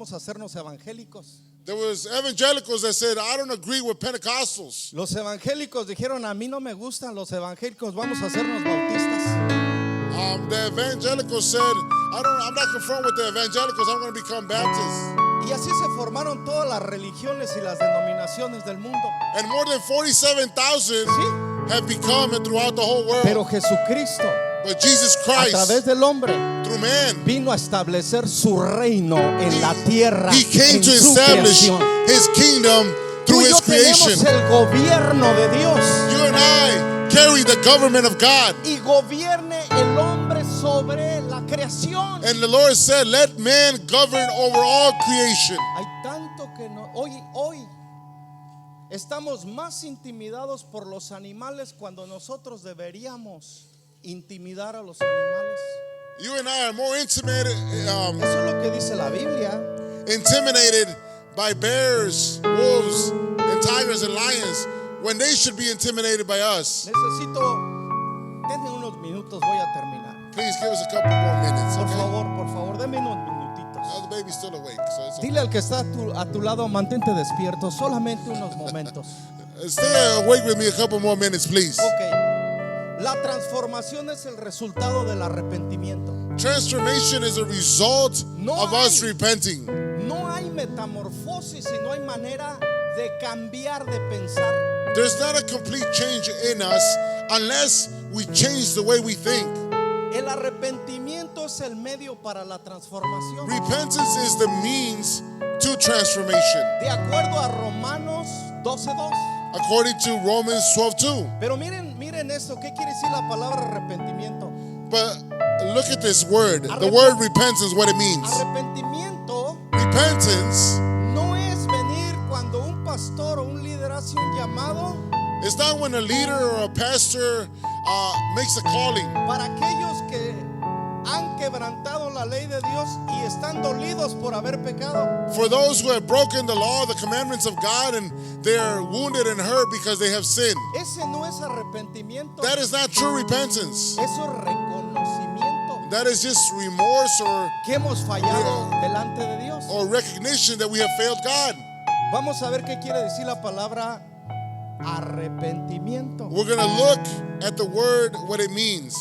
a hacernos evangélicos. There was evangelicals that said, I don't agree with Pentecostals. Los evangélicos dijeron, a mí no me gustan los evangélicos, vamos a hacernos bautistas. The evangelicals said, I'm not conformed with the evangelicals, I'm going to become Baptist. Y así se formaron todas las religiones y las denominaciones del mundo. And more than 47,000 Sí. have become it throughout the whole world. Pero Jesucristo, But Jesus a Christ, través del hombre, through man, vino a establecer su reino en la tierra, He came en to su establish creación. His kingdom Tú through y yo His creation. tenemos el gobierno de Dios. You and I carry the government of God. Y gobierne el hombre sobre la creación. And the Lord said, let man govern over all creation. Hay tanto que no. Hoy estamos más intimidados por los animales cuando nosotros deberíamos intimidar a los animales. You and I are more intimidated Eso es lo que dice la Biblia. by bears, wolves, and tigers and lions when they should be intimidated by us. Denme unos minutos, voy a terminar. Please give us a couple more minutes, Por okay? favor, denme unos minutitos. Now the baby's still awake, so it's okay. Dile al que está a tu lado, mantente despierto, solamente unos momentos. Stay awake with me a couple more minutes, please. Ok. La transformación es el resultado del arrepentimiento. Transformation is a result No of hay. us repenting. No hay metamorfosis y no hay manera de cambiar de pensar. There's not a complete change in us unless we change the way we think. El arrepentimiento es el medio para la transformación. Repentance is the means to transformation, De acuerdo a Romanos 12:2. according to Romans 12:2. Pero miren esto, ¿qué quiere decir la palabra arrepentimiento? But look at this word. The word repentance, what it means. Arrepentimiento Repentance no es venir cuando un pastor o un líder hace un llamado is not when a leader or a pastor makes a calling. para aquellos que han quebrantado la ley de Dios y están dolidos por haber pecado. For those who have broken the law, the commandments of God, and they are wounded and hurt because they have sinned. Ese no es arrepentimiento. That is not true repentance. Eso es reconocimiento That is just remorse que hemos fallado delante de Dios. or recognition that we have failed God. Vamos a ver qué quiere decir la palabra arrepentimiento. We're going to look at the word, what it means.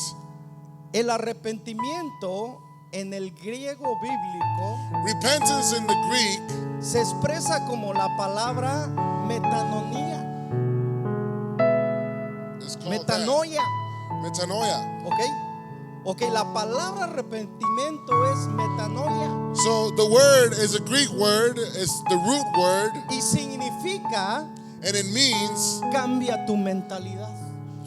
El arrepentimiento en el griego bíblico Repentance in the Greek se expresa como la palabra metanoia. is called Metanoia, that. Metanoia. ¿ok? La palabra arrepentimiento es metanoia So the word is a Greek word, it's the root word, y significa and it means cambia tu mentalidad.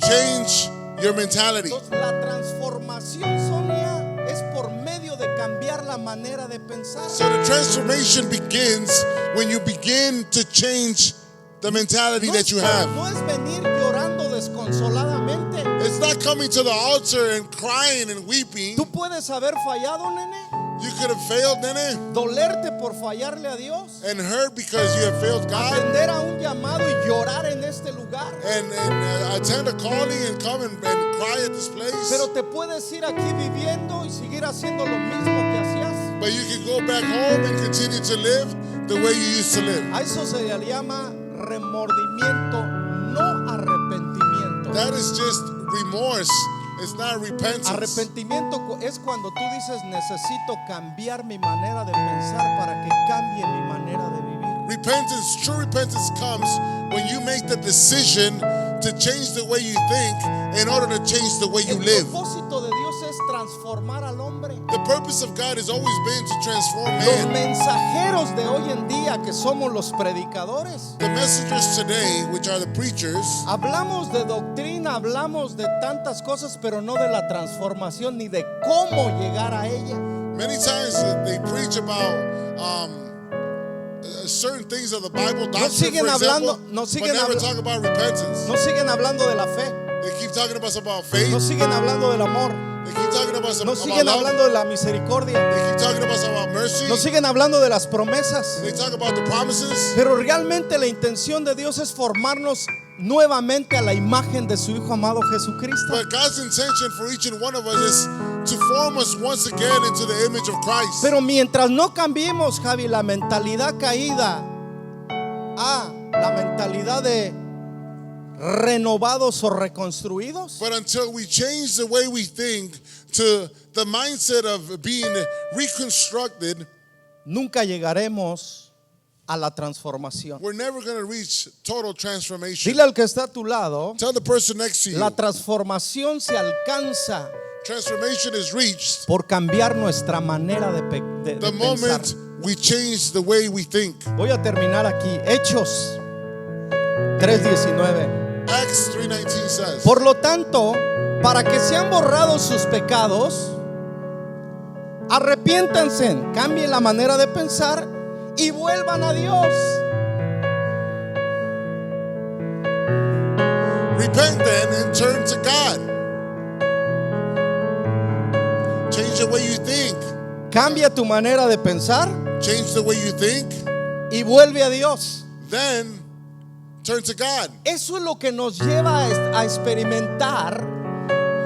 change your mentality. Entonces, la transformación, Sonia, es por medio de cambiar la manera de pensar. So the transformation begins when you begin to change the mentality No that es, you have. no es venir llorando desconsoladamente. It's not coming to the altar and crying and weeping. Tú puedes haber fallado, nene. You could have failed, nene, dolerte por fallarle a Dios, and hurt because you have failed God, atender a un llamado y llorar en este lugar. and attend a calling and come and cry at this place. Pero te puedes ir aquí viviendo y seguir haciendo lo mismo que hacías. But you can go back home and continue to live the way you used to live. A eso se le llama remordimiento, no arrepentimiento. That is just remorse. It's not repentance. Arrepentimiento es cuando tú dices necesito cambiar mi manera de pensar para que cambie mi manera de vivir. Repentance, true repentance comes when you make the decision to change the way you think in order to change the way you El live. propósito de Dios es transformar al hombre. The purpose of God has always been to transform Los man. mensajeros de hoy en día, que somos los predicadores, The messengers today, which are the preachers, hablamos de doctrina, hablamos de tantas cosas, pero no de la transformación ni de cómo llegar a ella. many times they preach about certain things of the Bible, doctrine, siguen for example, hablando- no but siguen never habla- talk about repentance. No siguen hablando de la fe, They keep talking about faith. no siguen hablando del amor, They keep talking about no about siguen love. hablando de la misericordia, They keep talking about mercy. no siguen hablando de las promesas. They talk about the promises. Pero realmente la intención de Dios es formarnos nuevamente a la imagen de su Hijo amado Jesucristo. But God's intention for each and one of us is to form us once again into the image of Christ. Pero mientras no cambiemos, Javi, la mentalidad caída a la mentalidad de renovados o reconstruidos, But until we change the way we think to the mindset of being reconstructed, nunca llegaremos a la transformación. we're never going to reach total transformation. Dile al que está a tu lado, Tell the person next to you, la transformación se alcanza transformation is reached por cambiar nuestra manera de the pensar. moment we change the way we think. Voy a terminar aquí. Hechos 3:19. Acts 3:19 says, Por lo tanto, para que sean borrados sus pecados, arrepiéntanse, cambien la manera de pensar y vuelvan a Dios. repent then and turn to God. Change the way you think. Cambia tu manera de pensar Change the way you think. y vuelve a Dios. Then turn to God. Eso es lo que nos lleva a experimentar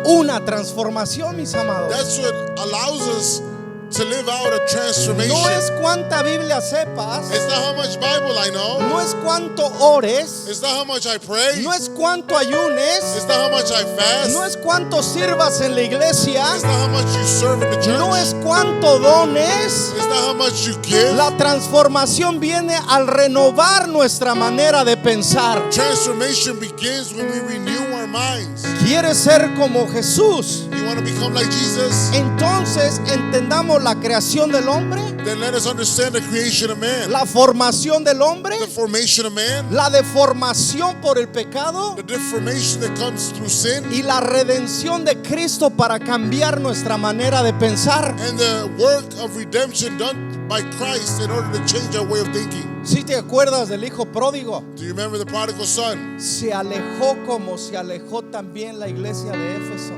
una transformación, mis amados. That's what allows us to live out a transformation. No es cuánta Biblia sepas, It's not how much Bible I know. no es cuánto ores, It's not how much I pray. no es cuánto ayunes, It's not how much I fast. no es cuánto sirvas en la iglesia, It's not how much you serve in the church. no es cuánto dones. It's not how much you give. La transformación viene al renovar nuestra manera de pensar. Transformation begins when we renew our minds. ¿Quieres ser como Jesús? You want to become like Jesus? Entonces entendamos la creación del hombre, Then let us understand the creation of man, la formación del hombre, the formation of man, la deformación por el pecado the deformation that comes through sin, y la redención de Cristo para cambiar nuestra manera de pensar. and the work of redemption done by Christ in order to change our way of thinking. Si te acuerdas del hijo pródigo, Do you remember the prodigal son? se alejó como se alejó también la iglesia de Éfeso.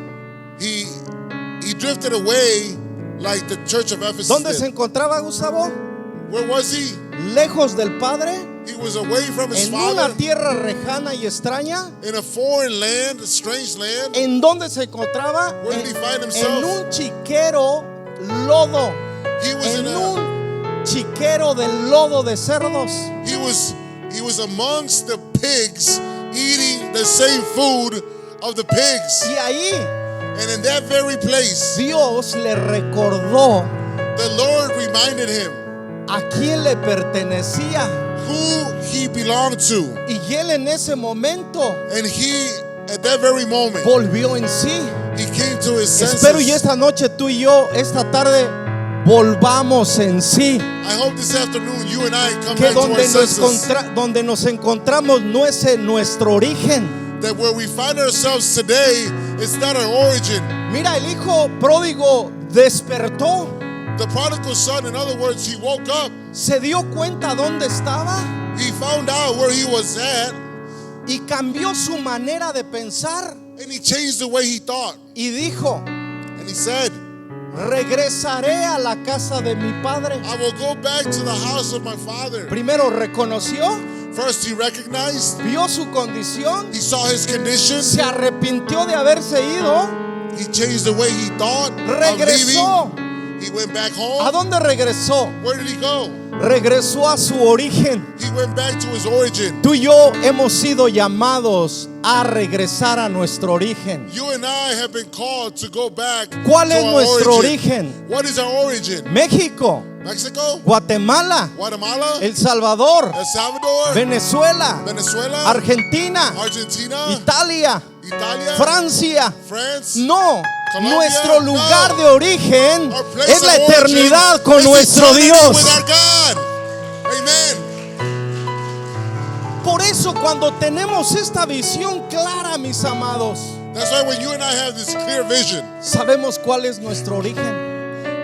He drifted away like the church of Ephesus ¿Dónde se did. encontraba Gustavo? Where was he? Lejos del Padre, He was away from his en una father, tierra lejana y extraña. in a foreign land, a strange land. ¿En dónde se encontraba? Where did he find En himself? un chiquero lodo, He was in en a un chiquero de lodo de cerdos. he was amongst the pigs, eating the same food of the pigs. Y ahí And in that very place, Dios le recordó the Lord reminded him a quién le pertenecía. who he belonged to. Y él en ese momento And he, at that very moment, volvió en sí. he came to his Espero y senses. esta noche tú y yo, esta tarde, volvamos en sí. I hope this afternoon you and I come Que back to our senses. donde nos encontramos no es en nuestro origen. That where we find ourselves today, it's not our origin. Mira, el hijo pródigo despertó, The prodigal son, in other words, he woke up. se dio cuenta dónde estaba He found out where he was at, y cambió su manera de pensar and he changed the way he thought. y dijo, And he said, regresaré a la casa de mi padre. I will go back to the house of my father. Primero reconoció, First, he recognized, vio su condición, he saw his condition, se arrepintió de haberse ido, he changed the way he thought of regresó. leaving. He went back ¿A home. dónde regresó? Where did he go? Regresó a su origen. He went back to his origin. Tú y yo hemos sido llamados a regresar a nuestro origen. You and I have been called to go back ¿Cuál to es our nuestro origin. origen? What is our origin? México, Mexico? Guatemala, Guatemala? El Salvador, El Salvador? Venezuela, Venezuela? Argentina, Argentina? Italia, Italia? Francia. France? No, Colombia, nuestro lugar no. de origen Our place es la of origin eternidad con is nuestro eternity Dios. with our God. Amen. Por eso cuando tenemos esta visión clara, mis amados, That's why when you and I have this clear vision, sabemos cuál es nuestro origen.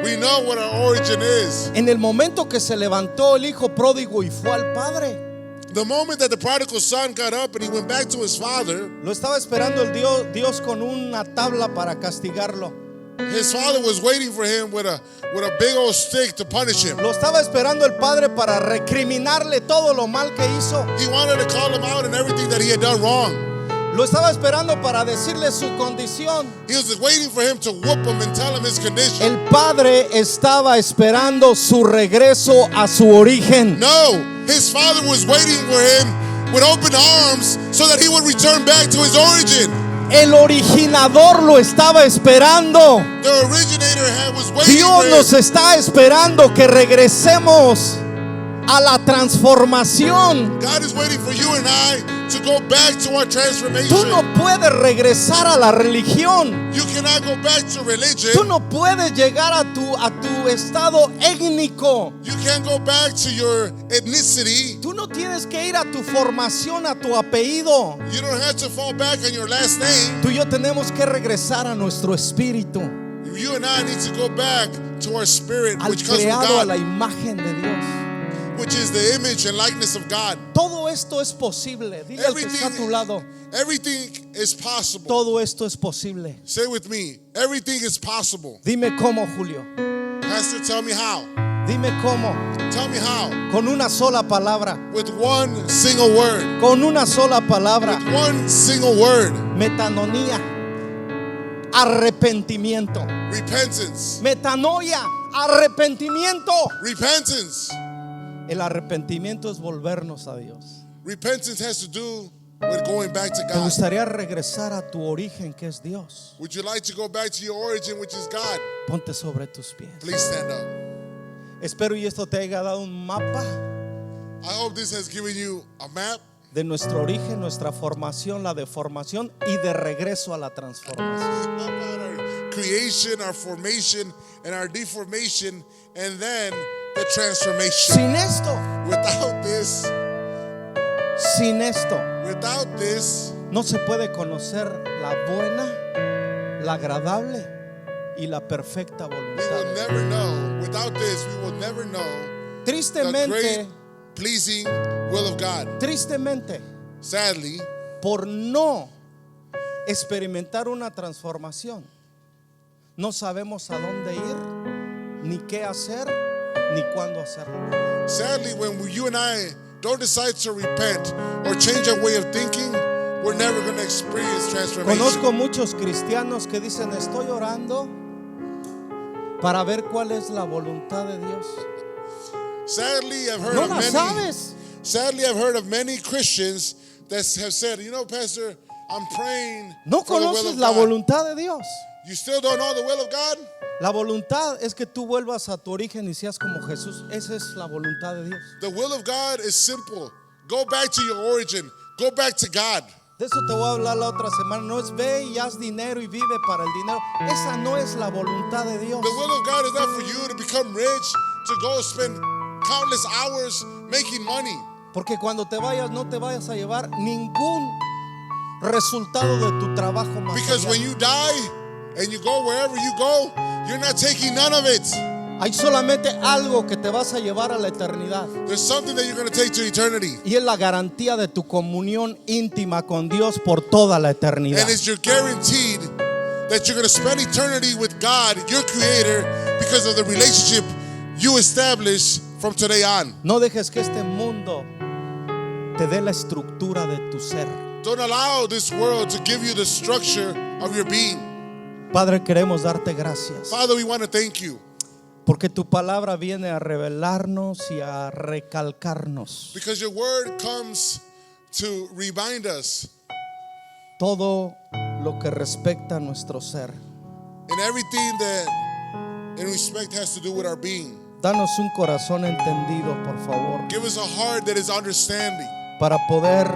we know what our origin is. En el momento que se levantó el hijo pródigo y fue al padre, The moment that the prodigal son got up and he went back to his father, lo estaba esperando el Dios con una tabla para castigarlo. his father was waiting for him with a big old stick to punish him. Lo estaba esperando el padre para recriminarle todo lo mal que hizo. He wanted to call him out and everything that he had done wrong. Lo estaba esperando para decirle su condición. He was waiting for him to whoop him and tell him his condition. El padre estaba esperando su regreso a su origen. No, his father was waiting for him with open arms so that he would return back to his origin. El originador lo estaba esperando. The originator was waiting Dios for him. nos está esperando que regresemos a la transformación. God is waiting for you and I to go back to our Tú transformation. no puedes regresar a la religión. You cannot go back to religion. Tú no puedes llegar a tu estado étnico. You can't go back to your ethnicity. Tú no tienes que ir a tu formación, a tu apellido. You don't have to fall back on your last name. Tú y yo tenemos que regresar a nuestro espíritu, You and I need to go back to our spirit, al which comes from creado a la God, imagen de Dios. which is the image and likeness of God. Todo esto es posible. Dile al que está a tu lado. Everything is possible. Todo esto es posible. Say with me, everything is possible. Dime cómo, Julio. Pastor, tell me how. Dime cómo. Tell me how. Con una sola palabra. With one single word. Con una sola palabra. With one single word. Metanonía. Arrepentimiento. Repentance. Metanoia. Arrepentimiento. Repentance. El arrepentimiento es volvernos a Dios. Repentance has to do with going back to ¿Te God. gustaría regresar a tu origen que es Dios? Would you like to go back to your origin, which is God? Ponte sobre tus pies. Please stand up. Espero y esto te haya dado un mapa I hope this has given you a map de nuestro origen, nuestra formación, la deformación y de regreso a la transformación. about our creation, our formation, and our deformation, and then the transformation. Sin esto, Without this, no se puede conocer la buena, la agradable y la perfecta we voluntad. will never know. Without this, we will never know the great, Tristemente, pleasing will of God. tristemente, Sadly, por no experimentar una transformación, no sabemos a dónde ir, ni qué hacer, ni cuándo hacerlo. sadly, when you and I don't decide to repent or change our way of thinking, we're never going to experience transformation. Conozco muchos cristianos que dicen: estoy orando para ver cuál es la voluntad de Dios. Sadly, I've heard No of la many. sabes. Sadly, I've heard of many Christians that have said, you know, Pastor, I'm praying No for the will conoces of la God. voluntad de Dios. You still don't know the will of God? La voluntad es que tú vuelvas a tu origen y seas como Jesús. Esa es la voluntad de Dios. The will of God is simple. Go back to your origin. Go back to God. De eso te voy a hablar la otra semana. No es ve y haz dinero y vive para el dinero. Esa no es la voluntad de Dios. The will of God is not for you to become rich, to go spend countless hours making money. Porque cuando te vayas no te vayas a llevar ningún resultado de tu trabajo Because when material. you die and you go wherever you go, you're not taking none of it. Hay solamente algo que te vas a llevar a la eternidad. There's something that you're going to take to eternity. Y es la garantía de tu comunión íntima con Dios por toda la eternidad. And it's your guaranteed that you're going to spend eternity with God, your creator, because of the relationship you establish from today on. No dejes que este mundo te dé la estructura de tu ser. Don't allow this world to give you the structure of your being. Padre, queremos darte gracias Father, we want to thank you porque tu palabra viene a revelarnos y a recalcarnos because your word comes to remind us todo lo que respecta a nuestro ser. in everything that in respect has to do with our being. Danos un corazón entendido, por favor, Give us a heart that is understanding para poder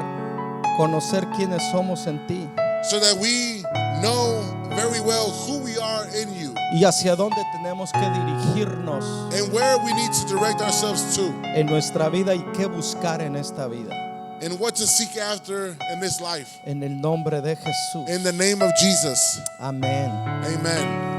conocer quiénes somos en ti so that we know very well who we are in you y hacia dónde tenemos que dirigirnos and where we need to direct ourselves to en nuestra vida y qué buscar en esta vida. and what to seek after in this life. En el nombre de Jesús. In the name of Jesus. Amén. Amen.